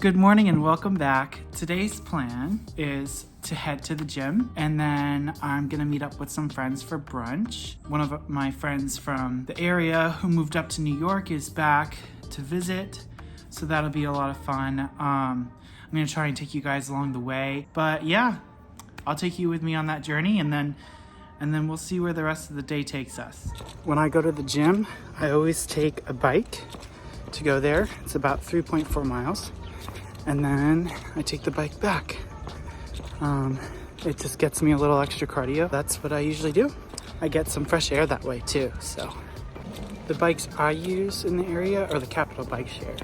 Good morning and welcome back. Today's plan is to head to the gym and then I'm gonna meet up with some friends for brunch. One of my friends from the area who moved up to New York is back to visit, so that'll be a lot of fun. I'm gonna try and take you guys along the way, but yeah, I'll take you with me on that journey and then we'll see where the rest of the day takes us. When I go to the gym, I always take a bike to go there. It's about 3.4 miles. And then I take the bike back. It just gets me a little extra cardio. That's what I usually do. I get some fresh air that way too, so. The bikes I use in the area are the Capital Bike Share.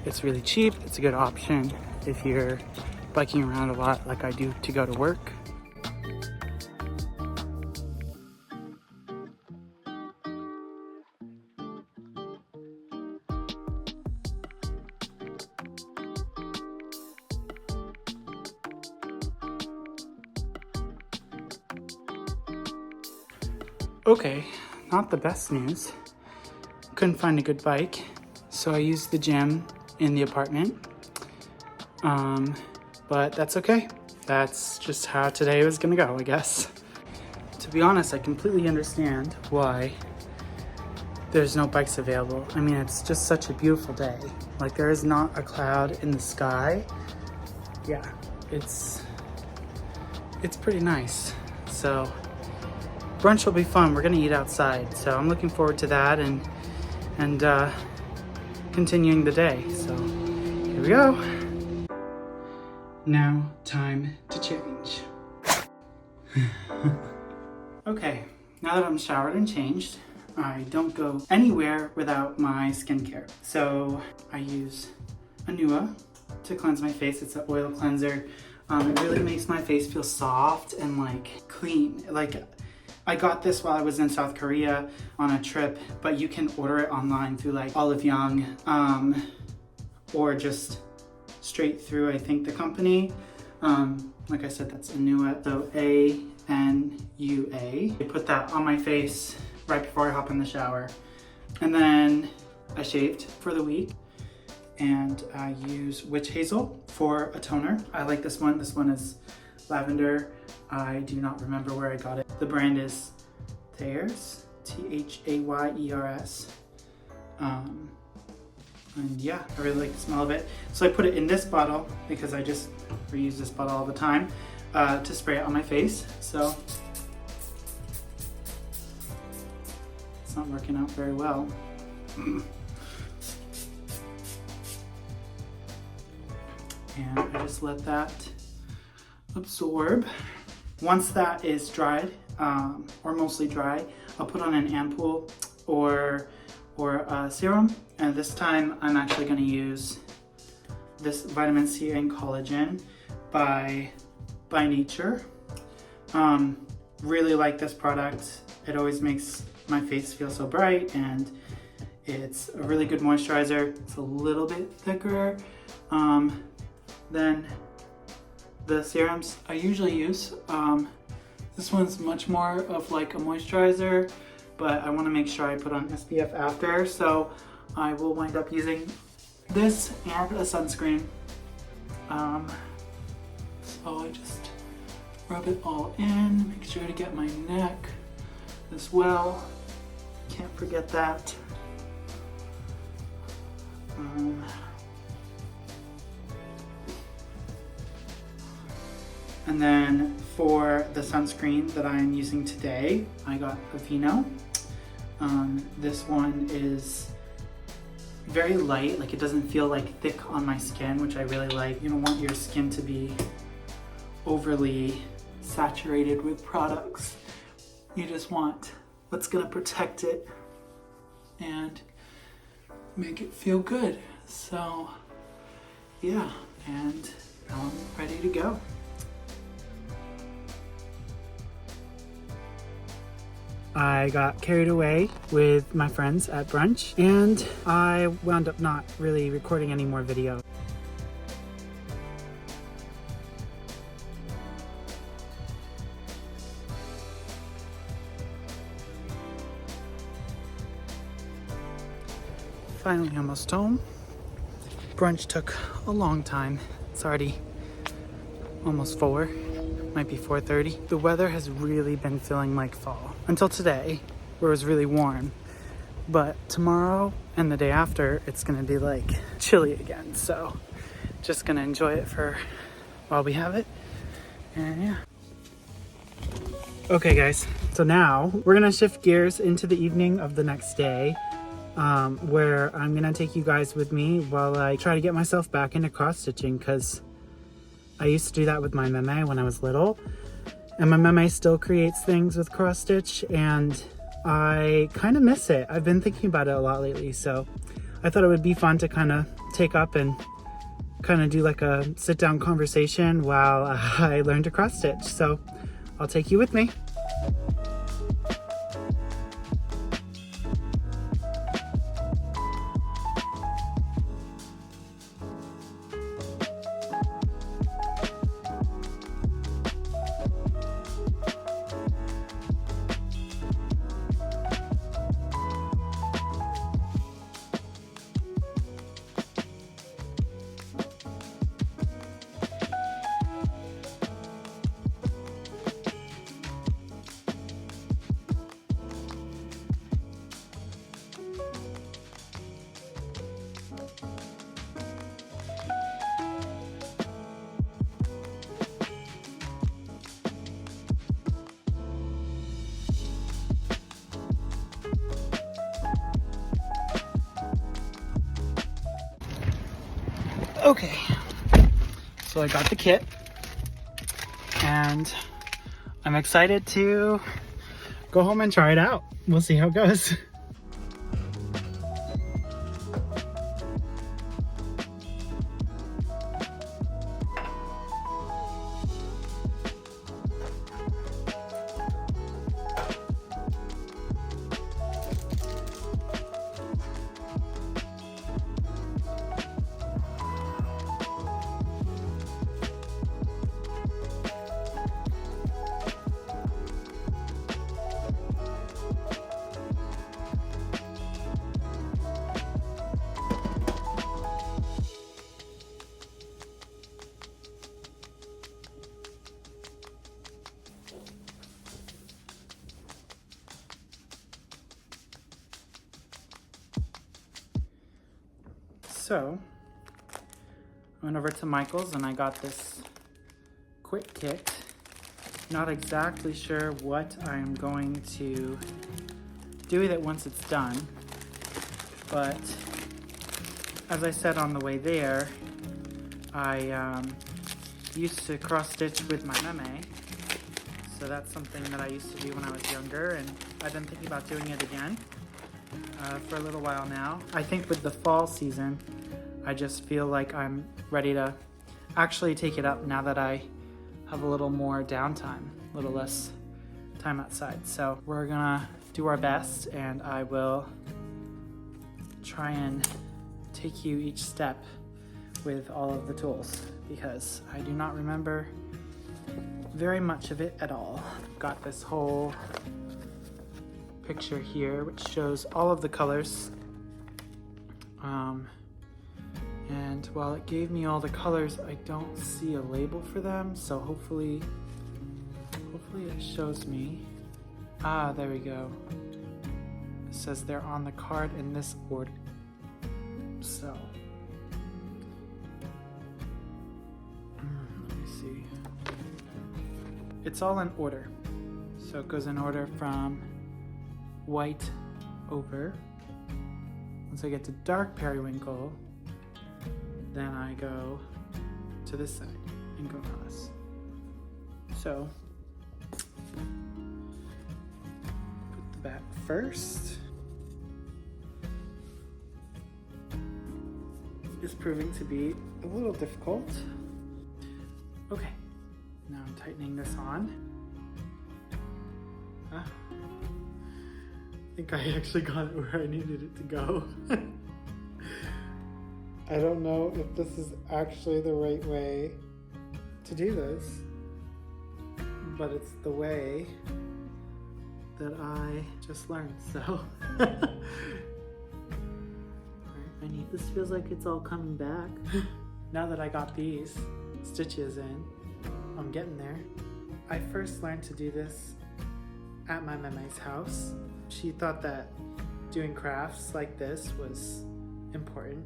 It's really cheap, it's a good option if you're biking around a lot like I do to go to work. Okay, not the best news. Couldn't find a good bike, so I used the gym in the apartment. But that's okay. That's just how today was gonna go, I guess. To be honest, I completely understand why there's no bikes available. I mean, it's just such a beautiful day. Like, there is not a cloud in the sky. Yeah, it's pretty nice. So brunch will be fun. We're gonna eat outside, so I'm looking forward to that and continuing the day. So here we go. Now time to change. Okay, now that I'm showered and changed, I don't go anywhere without my skincare. So I use Anua to cleanse my face. It's an oil cleanser. It really makes my face feel soft and like clean. Like, I got this while I was in South Korea on a trip, but you can order it online through like Olive Young, or just straight through, I think, the company. Like I said, that's Anua, so A-N-U-A. I put that on my face right before I hop in the shower. And then I shaved for the week. And I use Witch Hazel for a toner. I like this one. This one is lavender. I do not remember where I got it. The brand is Thayers, T-H-A-Y-E-R-S. And yeah, I really like the smell of it. So I put it in this bottle because I just reuse this bottle all the time to spray it on my face. So it's not working out very well. And I just let that absorb. Once that is dried, or mostly dry, I'll put on an ampoule or a serum. And this time I'm actually gonna use this vitamin C and collagen by Nature. Really like this product. It always makes my face feel so bright, and it's a really good moisturizer. It's a little bit thicker than the serums I usually use. This one's much more of like a moisturizer, but I want to make sure I put on SPF after, so I will wind up using this and a sunscreen. So I just rub it all in, make sure to get my neck as well. Can't forget that. And then for the sunscreen that I'm using today, I got Aveeno. This one is very light, like it doesn't feel like thick on my skin, which I really like. You don't want your skin to be overly saturated with products. You just want what's gonna protect it and make it feel good. So yeah, and I'm ready to go. I got carried away with my friends at brunch, and I wound up not really recording any more video. Finally almost home. Brunch took a long time. It's already almost 4, might be 4:30. The weather has really been feeling like fall until today, where it was really warm. But tomorrow and the day after, it's gonna be like chilly again. So just gonna enjoy it for while we have it. And yeah. Okay guys, so now we're gonna shift gears into the evening of the next day, where I'm gonna take you guys with me while I try to get myself back into cross stitching, because I used to do that with my meme when I was little, and my meme still creates things with cross stitch, and I kind of miss it. I've been thinking about it a lot lately, so I thought it would be fun to kind of take up and kind of do like a sit down conversation while I learn to cross stitch. So I'll take you with me. Okay, so I got the kit and I'm excited to go home and try it out. We'll see how it goes. So, I went over to Michael's and I got this quick kit. Not exactly sure what I'm going to do with it once it's done, but as I said on the way there, I used to cross stitch with my meme, so that's something that I used to do when I was younger, and I've been thinking about doing it again for a little while now. I think with the fall season, I just feel like I'm ready to actually take it up now that I have a little more downtime, a little less time outside. So we're gonna do our best, and I will try and take you each step with all of the tools, because I do not remember very much of it at all. I've got this whole picture here which shows all of the colors, and while it gave me all the colors, I don't see a label for them, so hopefully it shows me. Ah, there we go. It says they're on the card in this order. So let me see. It's all in order. So it goes in order from white over. Once I get to dark periwinkle, then I go to this side and go across. So put the back first. It's proving to be a little difficult. Okay, now I'm tightening this on. I think I actually got it where I needed it to go. I don't know if this is actually the right way to do this, but it's the way that I just learned, so. I need This feels like it's all coming back. Now that I got these stitches in, I'm getting there. I first learned to do this at my mama's house. She thought that doing crafts like this was important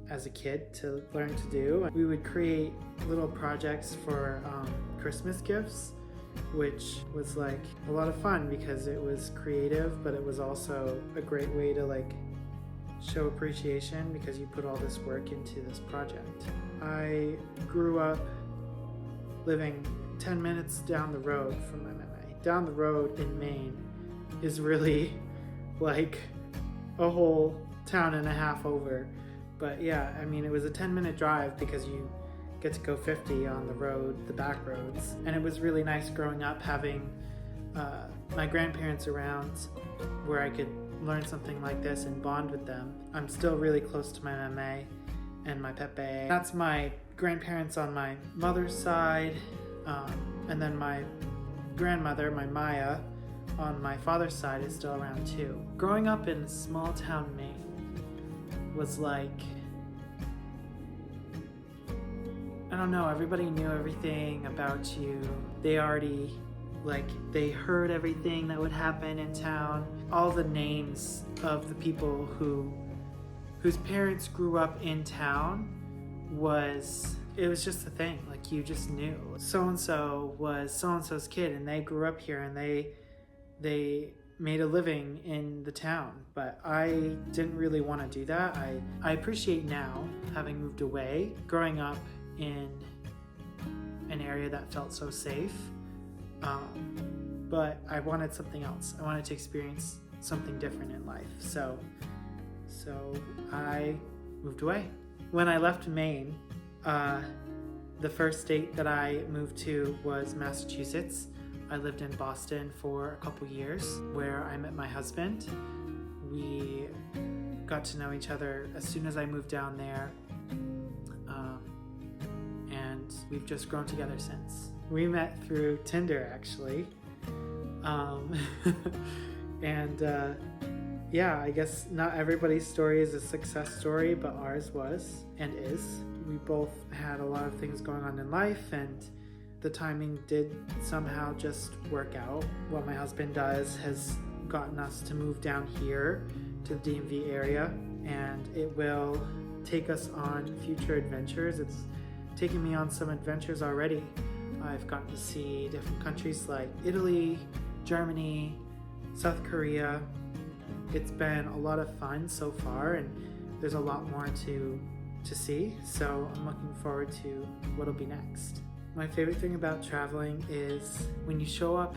as a kid to learn to do. We would create little projects for Christmas gifts, which was like a lot of fun because it was creative, but it was also a great way to like show appreciation because you put all this work into this project. I grew up living 10 minutes down the road from my mama. Down the road in Maine is really like a whole town and a half over. But yeah, I mean, it was a 10-minute drive because you get to go 50 on the road, the back roads. And it was really nice growing up having my grandparents around where I could learn something like this and bond with them. I'm still really close to my mama and my pepe. That's my grandparents on my mother's side, and then my grandmother, my Maya, on my father's side is still around too. Growing up in small town Maine was like, I don't know, everybody knew everything about you. They already, like, they heard everything that would happen in town. All the names of the people whose parents grew up in town it was just a thing. Like, you just knew so-and-so was so-and-so's kid and they grew up here and they made a living in the town. But I didn't really want to do that. I appreciate now, having moved away, growing up in an area that felt so safe. But I wanted something else. I wanted to experience something different in life. So I moved away. When I left Maine, the first state that I moved to was Massachusetts. I lived in Boston for a couple years where I met my husband. We got to know each other as soon as I moved down there. And we've just grown together since. We met through Tinder, actually. Yeah, I guess not everybody's story is a success story, but ours was and is. We both had a lot of things going on in life, and the timing did somehow just work out. What my husband does has gotten us to move down here to the DMV area, and it will take us on future adventures. It's taken me on some adventures already. I've gotten to see different countries like Italy, Germany, South Korea. It's been a lot of fun so far, and there's a lot more to see, so I'm looking forward to what'll be next. My favorite thing about traveling is when you show up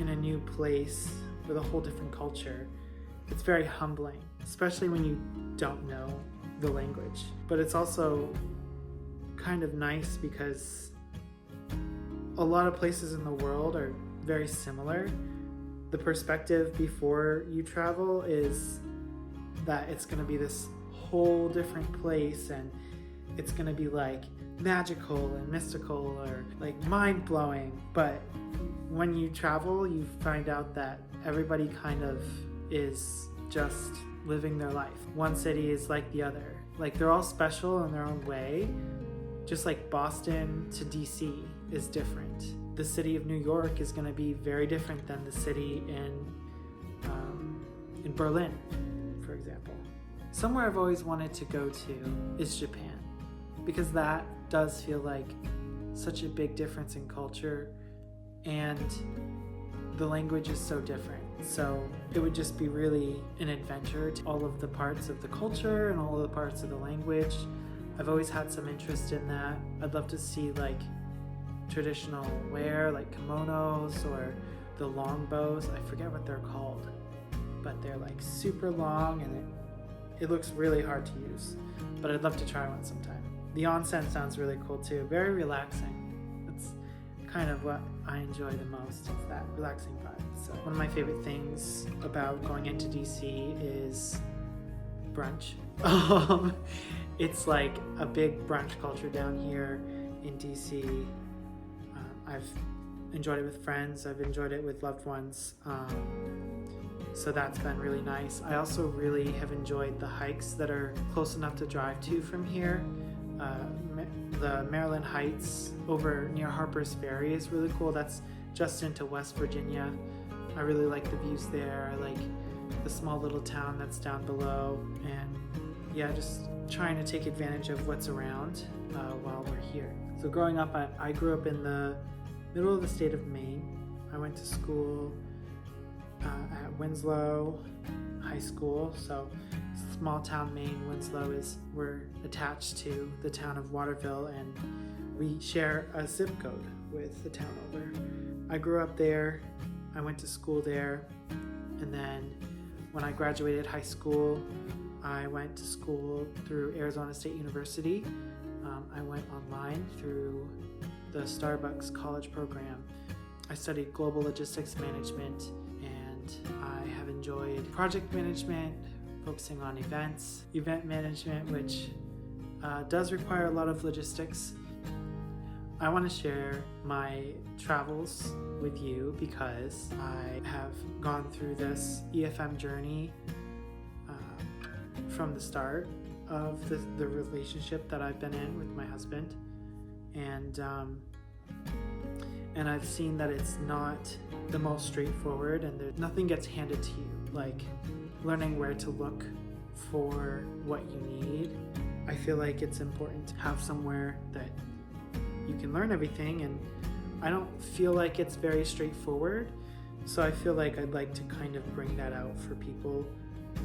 in a new place with a whole different culture, it's very humbling, especially when you don't know the language. But it's also kind of nice because a lot of places in the world are very similar. The perspective before you travel is that it's going to be this whole different place and it's going to be like magical and mystical or like mind-blowing. But when you travel, you find out that everybody kind of is just living their life. One city is like the other. Like, they're all special in their own way. Just like Boston to DC is different. The city of New York is going to be very different than the city in Berlin, for example. Somewhere I've always wanted to go to is Japan, because that does feel like such a big difference in culture, and the language is so different. So it would just be really an adventure to all of the parts of the culture and all of the parts of the language. I've always had some interest in that. I'd love to see like traditional wear, like kimonos or the long bows. I forget what they're called, but they're like super long and it looks really hard to use. But I'd love to try one sometime. The onsen sounds really cool too, very relaxing. That's kind of what I enjoy the most, is that relaxing vibe. So one of my favorite things about going into DC is brunch. It's like a big brunch culture down here in DC. I've enjoyed it with friends, I've enjoyed it with loved ones. so that's been really nice. I also really have enjoyed the hikes that are close enough to drive to from here. The Maryland Heights over near Harper's Ferry is really cool. That's just into West Virginia. I really like the views there. I like the small little town that's down below, and yeah, just trying to take advantage of what's around while we're here. So growing up, I grew up in the middle of the state of Maine. I went to school at Winslow High School, so small town Maine. Winslow we're attached to the town of Waterville, and we share a zip code with the town over. I grew up there, I went to school there, and then when I graduated high school, I went to school through Arizona State University. I went online through the Starbucks college program. I studied global logistics management, and I have enjoyed project management, focusing on event management, which does require a lot of logistics. I want to share my travels with you because I have gone through this EFM journey from the start of the relationship that I've been in with my husband, and I've seen that it's not the most straightforward, and nothing gets handed to you, like learning where to look for what you need. I feel like it's important to have somewhere that you can learn everything, and I don't feel like it's very straightforward, so I feel like I'd like to kind of bring that out for people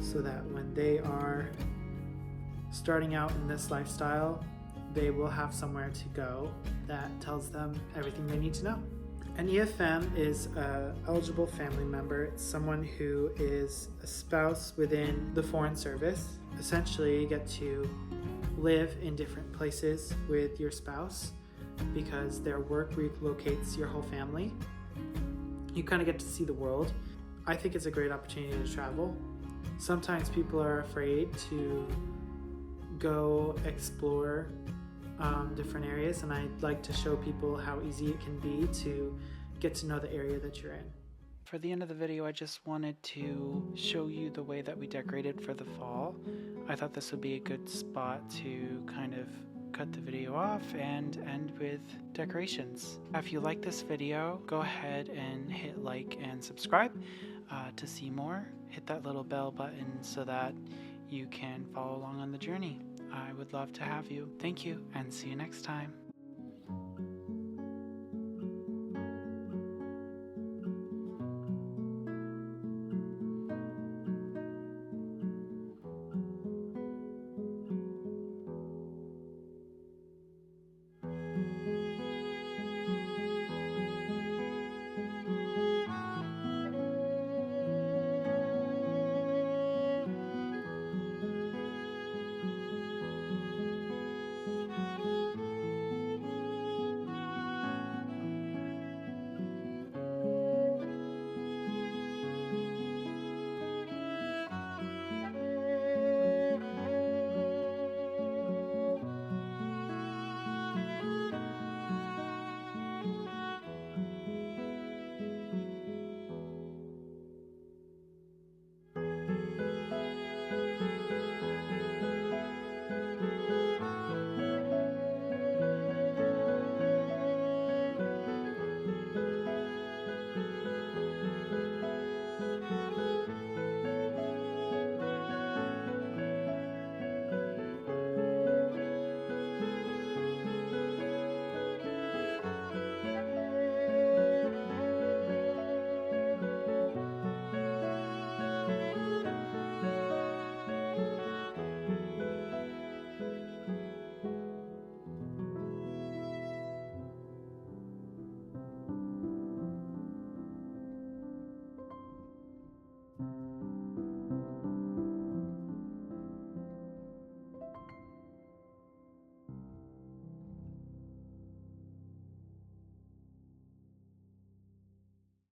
so that when they are starting out in this lifestyle, they will have somewhere to go that tells them everything they need to know. An EFM is an eligible family member. It's someone who is a spouse within the Foreign Service. Essentially, you get to live in different places with your spouse because their work relocates your whole family. You kind of get to see the world. I think it's a great opportunity to travel. Sometimes people are afraid to go explore different areas, and I'd like to show people how easy it can be to get to know the area that you're in. For the end of the video, I just wanted to show you the way that we decorated for the fall. I thought this would be a good spot to kind of cut the video off and end with decorations. If you like this video, go ahead and hit like and subscribe to see more. Hit that little bell button so that you can follow along on the journey. I would love to have you. Thank you, and see you next time.